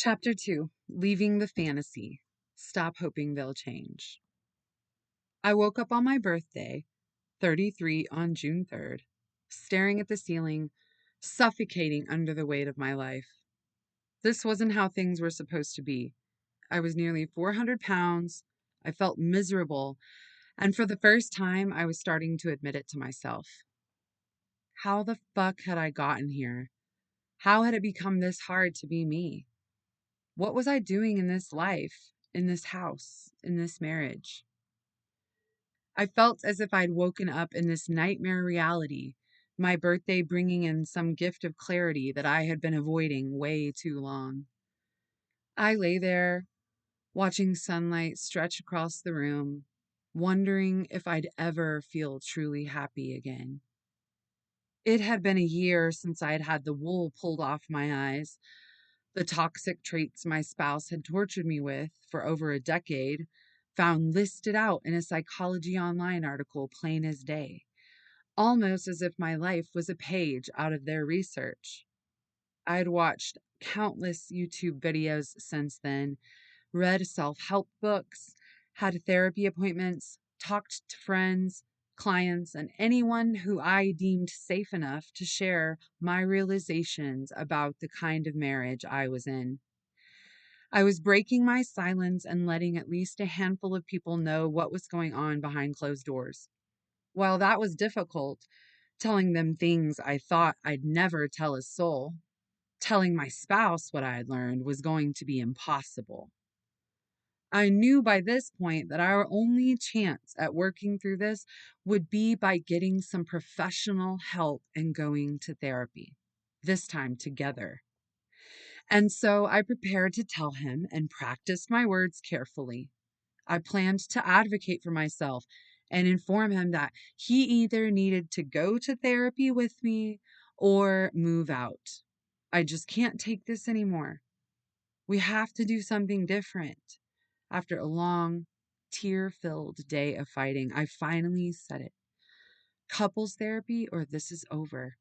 Chapter 2, Leaving the Fantasy. Stop hoping they'll change. I woke up on my birthday, 33 on June 3rd, staring at the ceiling, suffocating under the weight of my life. This wasn't how things were supposed to be. I was nearly 400 pounds. I felt miserable, and for the first time, I was starting to admit it to myself. How the fuck had I gotten here? How had it become this hard to be me? What was I doing in this life, in this house, in this marriage? I felt as if I'd woken up in this nightmare reality, my birthday bringing in some gift of clarity that I had been avoiding way too long. I lay there, watching sunlight stretch across the room, wondering if I'd ever feel truly happy again. It had been a year since I'd had the wool pulled off my eyes. The toxic traits my spouse had tortured me with for over a decade, found listed out in a Psychology Online article plain as day, almost as if my life was a page out of their research. I'd watched countless YouTube videos since then, read self-help books, had therapy appointments, talked to friends, clients, and anyone who I deemed safe enough to share my realizations about the kind of marriage I was in. I was breaking my silence and letting at least a handful of people know what was going on behind closed doors. While that was difficult, telling them things I thought I'd never tell a soul, telling my spouse what I had learned was going to be impossible. I knew by this point that our only chance at working through this would be by getting some professional help and going to therapy, this time together. And so I prepared to tell him and practiced my words carefully. I planned to advocate for myself and inform him that he either needed to go to therapy with me or move out. I just can't take this anymore. We have to do something different. After a long, tear-filled day of fighting, I finally said it. Couples therapy or this is over.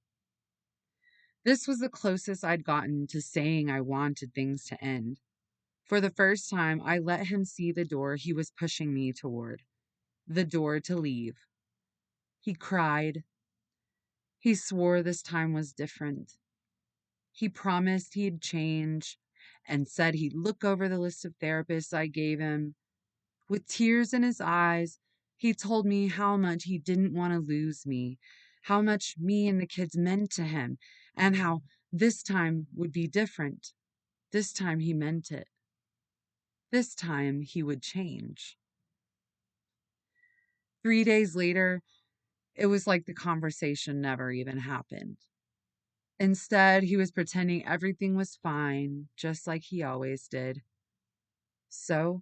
This was the closest I'd gotten to saying I wanted things to end. For the first time, I let him see the door he was pushing me toward, the door to leave. He cried. He swore this time was different. He promised he'd change and said he'd look over the list of therapists I gave him. With tears in his eyes, he told me how much he didn't want to lose me, how much me and the kids meant to him, and how this time would be different. This time he meant it. This time he would change. 3 days later, it was like the conversation never even happened. Instead, he was pretending everything was fine, just like he always did. So,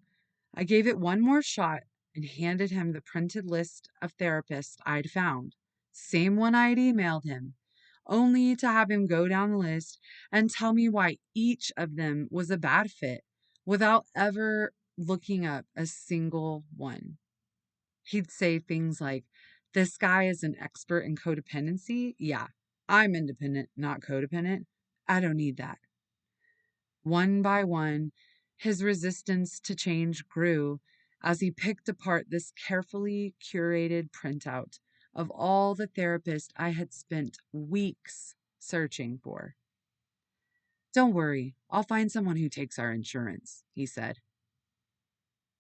I gave it one more shot and handed him the printed list of therapists I'd found, same one I'd emailed him, only to have him go down the list and tell me why each of them was a bad fit without ever looking up a single one. He'd say things like, "This guy is an expert in codependency. Yeah, I'm independent, not codependent. I don't need that." One by one, his resistance to change grew as he picked apart this carefully curated printout of all the therapists I had spent weeks searching for. "Don't worry, I'll find someone who takes our insurance," he said.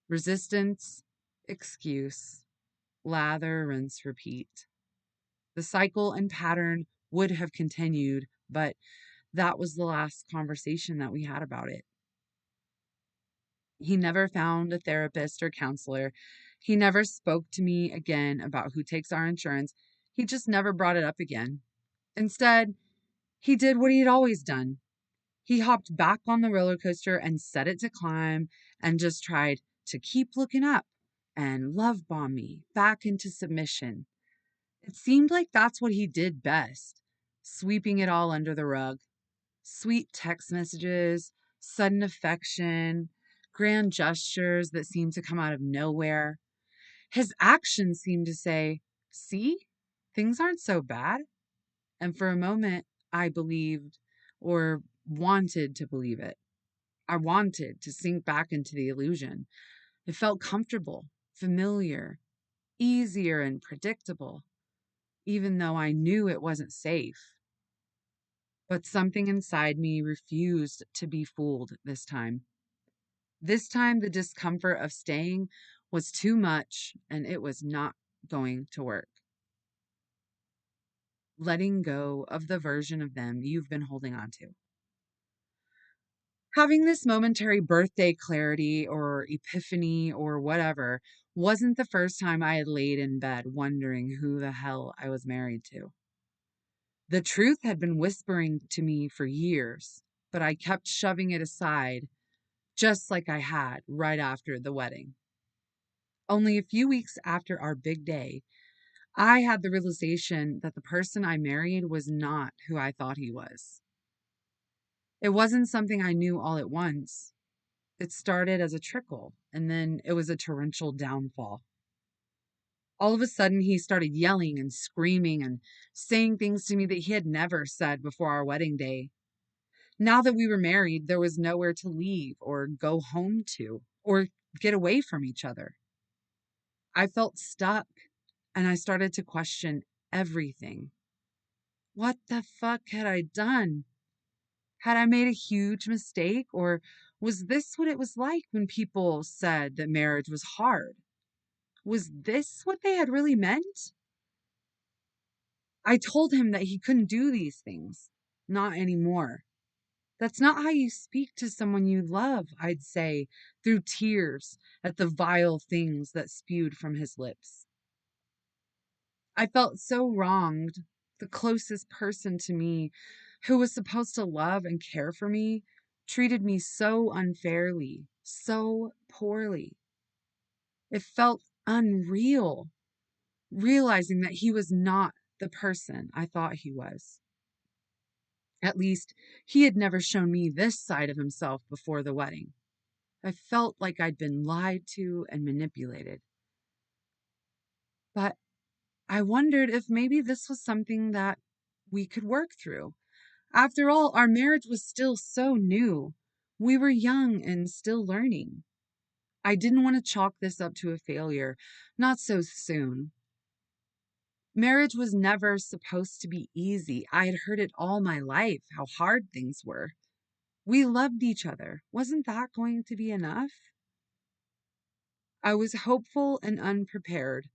Resistance, excuse, lather, rinse, repeat. The cycle and pattern would have continued, but that was the last conversation that we had about it. He never found a therapist or counselor. He never spoke to me again about who takes our insurance. He just never brought it up again. Instead, he did what he'd always done. He hopped back on the roller coaster and set it to climb and just tried to keep looking up and love bomb me back into submission. It seemed like that's what he did best, sweeping it all under the rug. Sweet text messages, sudden affection, grand gestures that seemed to come out of nowhere. His actions seemed to say, "See, things aren't so bad." And for a moment, I believed or wanted to believe it. I wanted to sink back into the illusion. It felt comfortable, familiar, easier, and predictable, even though I knew it wasn't safe. But something inside me refused to be fooled this time. This time, the discomfort of staying was too much and it was not going to work. Letting go of the version of them you've been holding on to. Having this momentary birthday clarity or epiphany or whatever wasn't the first time I had laid in bed wondering who the hell I was married to. The truth had been whispering to me for years, but I kept shoving it aside, just like I had right after the wedding. Only a few weeks after our big day, I had the realization that the person I married was not who I thought he was. It wasn't something I knew all at once. It started as a trickle, and then it was a torrential downfall. All of a sudden, he started yelling and screaming and saying things to me that he had never said before our wedding day. Now that we were married, there was nowhere to leave or go home to or get away from each other. I felt stuck, and I started to question everything. What the fuck had I done? Had I made a huge mistake, or was this what it was like when people said that marriage was hard? Was this what they had really meant? I told him that he couldn't do these things. Not anymore. That's not how you speak to someone you love, I'd say, through tears at the vile things that spewed from his lips. I felt so wronged. The closest person to me, who was supposed to love and care for me, treated me so unfairly, so poorly. It felt unreal, realizing that he was not the person I thought he was. At least, he had never shown me this side of himself before the wedding. I felt like I'd been lied to and manipulated. But I wondered if maybe this was something that we could work through. After all, our marriage was still so new. We were young and still learning. I didn't want to chalk this up to a failure, not so soon. Marriage was never supposed to be easy. I had heard it all my life, how hard things were. We loved each other. Wasn't that going to be enough? I was hopeful and unprepared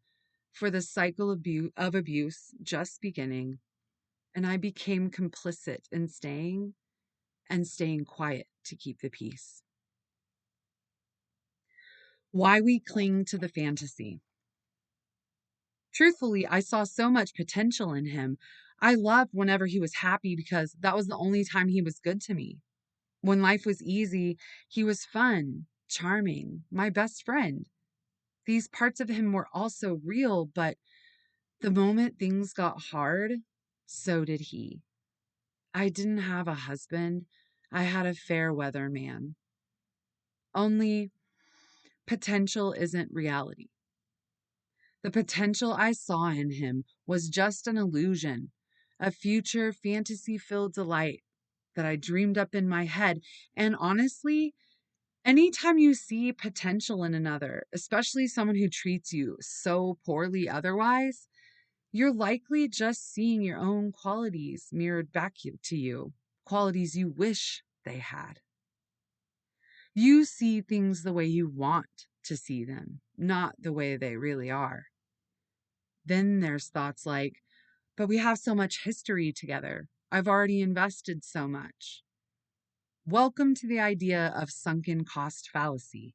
for the cycle of abuse just beginning, and I became complicit in staying and staying quiet to keep the peace. Why we cling to the fantasy. Truthfully, I saw so much potential in him. I loved whenever he was happy because that was the only time he was good to me. When life was easy, he was fun, charming, my best friend. These parts of him were also real, but the moment things got hard, so did he. I didn't have a husband. I had a fair weather man. Only potential isn't reality. The potential I saw in him was just an illusion, a future fantasy filled delight that I dreamed up in my head. And honestly, anytime you see potential in another, especially someone who treats you so poorly otherwise, you're likely just seeing your own qualities mirrored back to you, qualities you wish they had. You see things the way you want to see them, not the way they really are. Then there's thoughts like, but we have so much history together. I've already invested so much. Welcome to the idea of sunken cost fallacy.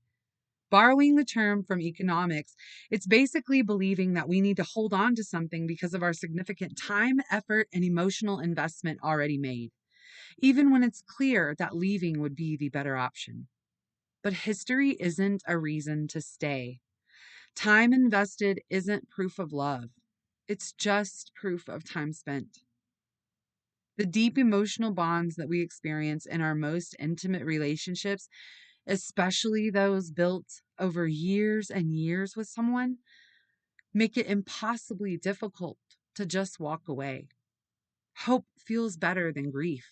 Borrowing the term from economics, it's basically believing that we need to hold on to something because of our significant time, effort, and emotional investment already made, even when it's clear that leaving would be the better option. But history isn't a reason to stay. Time invested isn't proof of love. It's just proof of time spent. The deep emotional bonds that we experience in our most intimate relationships, especially those built over years and years with someone, make it impossibly difficult to just walk away. Hope feels better than grief.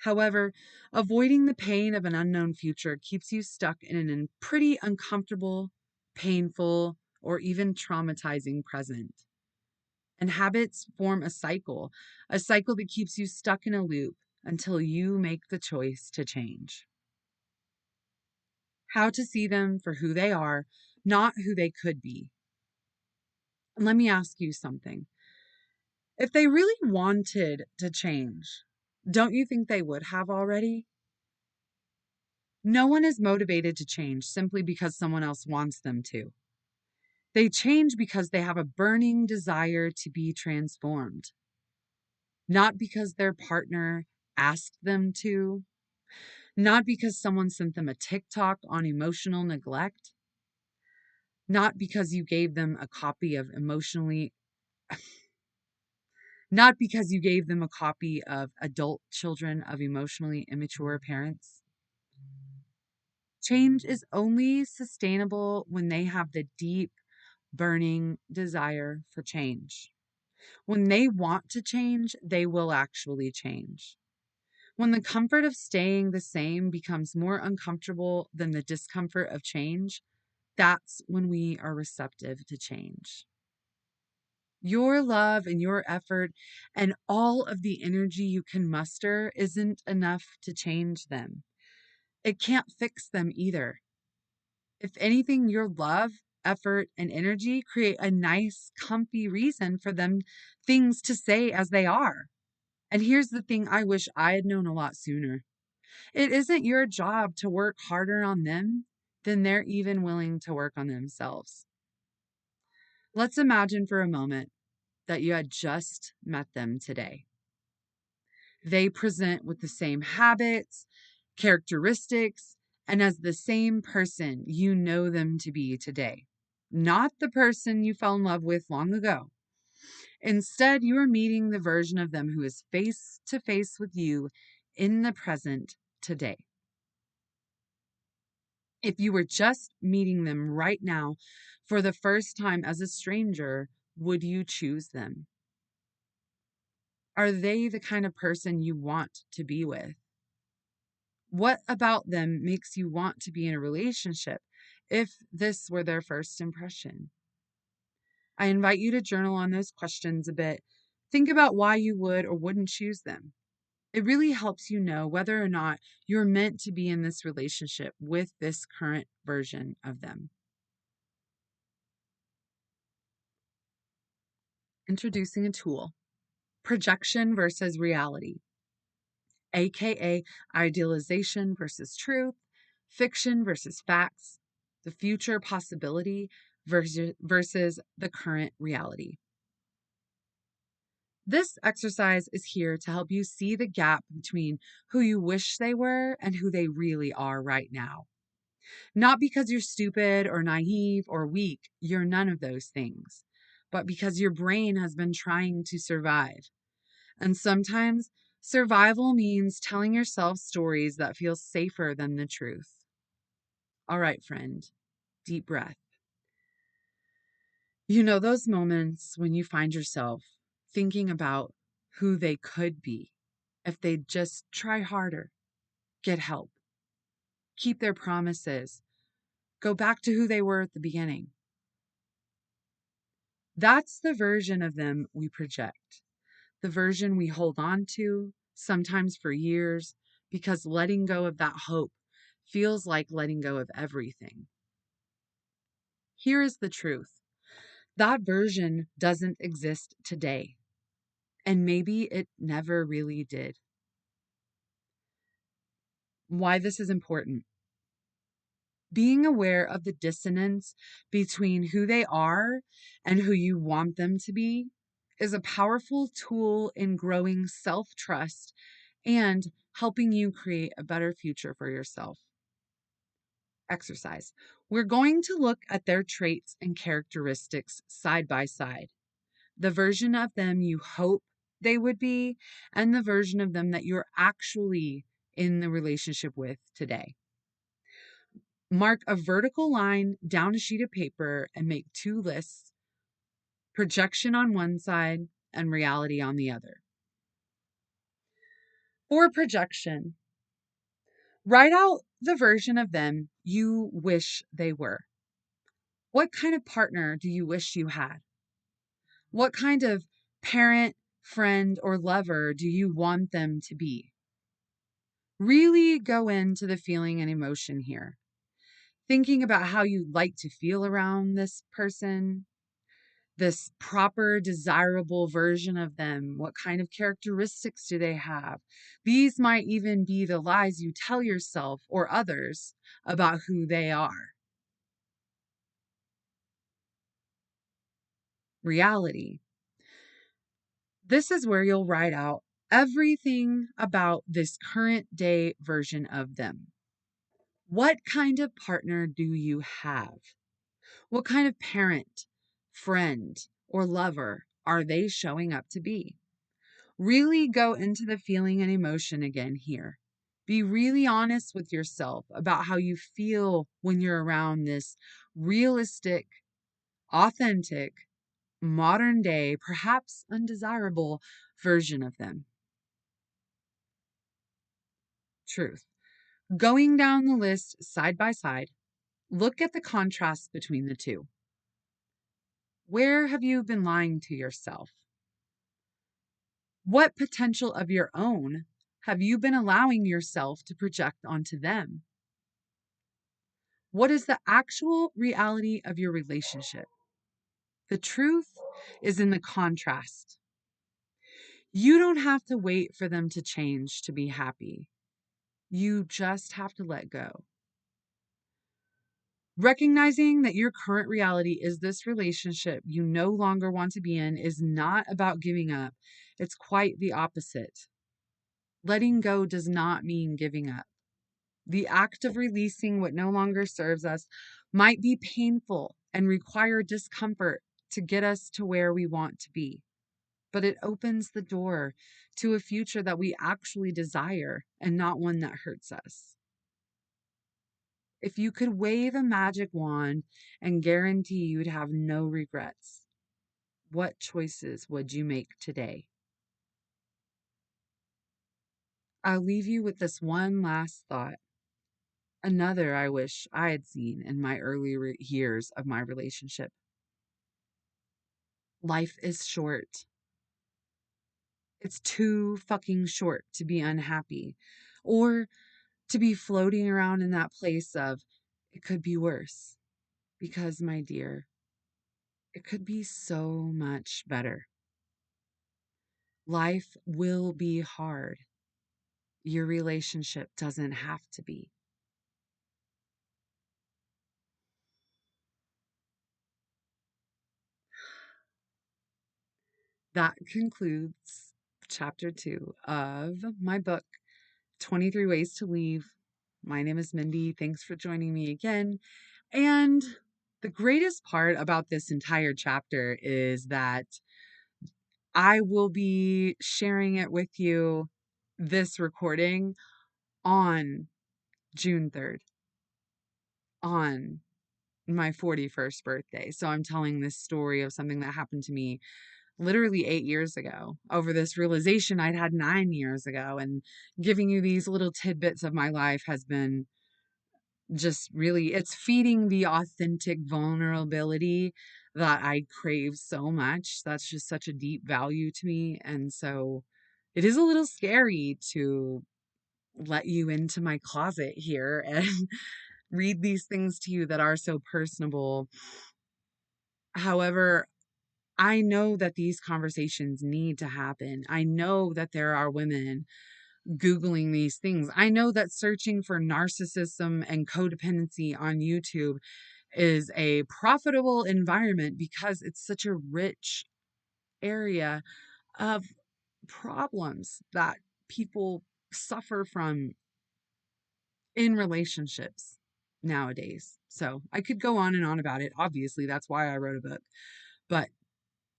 However, avoiding the pain of an unknown future keeps you stuck in a pretty uncomfortable, painful, or even traumatizing present. And habits form a cycle that keeps you stuck in a loop until you make the choice to change. How to see them for who they are, not who they could be. And let me ask you something. If they really wanted to change, don't you think they would have already? No one is motivated to change simply because someone else wants them to. They change because they have a burning desire to be transformed, not because their partner asked them to, not because someone sent them a TikTok on emotional neglect, not because you gave them a copy of not because you gave them a copy of Adult Children of Emotionally Immature Parents. Change is only sustainable when they have the deep, burning desire for change. When they want to change, they will actually change. When the comfort of staying the same becomes more uncomfortable than the discomfort of change, that's when we are receptive to change. Your love and your effort and all of the energy you can muster isn't enough to change them. It can't fix them either. If anything, your love, effort, and energy create a nice, comfy reason for them things to stay as they are. And here's the thing I wish I had known a lot sooner. It isn't your job to work harder on them than they're even willing to work on themselves. Let's imagine for a moment that you had just met them today. They present with the same habits, characteristics, and as the same person you know them to be today, not the person you fell in love with long ago. Instead, you are meeting the version of them who is face to face with you in the present today. If you were just meeting them right now for the first time as a stranger, would you choose them? Are they the kind of person you want to be with? What about them makes you want to be in a relationship if this were their first impression? I invite you to journal on those questions a bit. Think about why you would or wouldn't choose them. It really helps you know whether or not you're meant to be in this relationship with this current version of them. Introducing a tool: projection versus reality, aka idealization versus truth, fiction versus facts, the future possibility versus the current reality. This exercise is here to help you see the gap between who you wish they were and who they really are right now. Not because you're stupid or naive or weak, you're none of those things, but because your brain has been trying to survive. And sometimes survival means telling yourself stories that feel safer than the truth. All right, friend, deep breath. You know those moments when you find yourself thinking about who they could be if they just try harder, get help, keep their promises, go back to who they were at the beginning. That's the version of them we project, the version we hold on to, sometimes for years, because letting go of that hope feels like letting go of everything. Here is the truth: that version doesn't exist today, and maybe it never really did. Why this is important: being aware of the dissonance between who they are and who you want them to be is a powerful tool in growing self-trust and helping you create a better future for yourself. Exercise. We're going to look at their traits and characteristics side by side. The version of them you hope they would be, and the version of them that you're actually in the relationship with today. Mark a vertical line down a sheet of paper and make two lists: projection on one side and reality on the other. For projection, write out the version of them you wish they were. What kind of partner do you wish you had? What kind of parent, friend, or lover do you want them to be? Really go into the feeling and emotion here. Thinking about how you'd like to feel around this person, this proper, desirable version of them. What kind of characteristics do they have? These might even be the lies you tell yourself or others about who they are. Reality. This is where you'll write out everything about this current day version of them. What kind of partner do you have? What kind of parent, friend, or lover are they showing up to be? Really go into the feeling and emotion again here. Be really honest with yourself about how you feel when you're around this realistic, authentic, modern day, perhaps undesirable version of them. Truth. Going down the list side by side, look at the contrast between the two. Where have you been lying to yourself? What potential of your own have you been allowing yourself to project onto them? What is the actual reality of your relationship? The truth is in the contrast. You don't have to wait for them to change to be happy. You just have to let go. Recognizing that your current reality is this relationship you no longer want to be in is not about giving up. It's quite the opposite. Letting go does not mean giving up. The act of releasing what no longer serves us might be painful and require discomfort to get us to where we want to be, but it opens the door to a future that we actually desire and not one that hurts us. If you could wave a magic wand and guarantee you'd have no regrets, what choices would you make today? I'll leave you with this one last thought. Another I wish I had seen in my early years of my relationship. Life is short. It's too fucking short to be unhappy or to be floating around in that place of it could be worse. Because, my dear, it could be so much better. Life will be hard. Your relationship doesn't have to be. That concludes chapter 2 of my book, 23 Ways to Leave. My name is Mindy. Thanks for joining me again. And the greatest part about this entire chapter is that I will be sharing it with you, this recording, on June 3rd, on my 41st birthday. So I'm telling this story of something that happened to me literally 8 years ago, over this realization I'd had 9 years ago. And giving you these little tidbits of my life has been just really, it's feeding the authentic vulnerability that I crave so much. That's just such a deep value to me. And so it is a little scary to let you into my closet here and read these things to you that are so personable. However, I know that these conversations need to happen. I know that there are women Googling these things. I know that searching for narcissism and codependency on YouTube is a profitable environment because it's such a rich area of problems that people suffer from in relationships nowadays. So I could go on and on about it. Obviously, that's why I wrote a book. But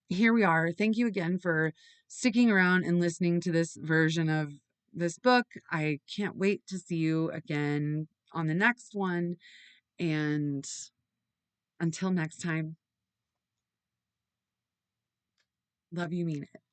here we are. Thank you again for sticking around and listening to this version of this book. I can't wait to see you again on the next one. And until next time, love you, mean it.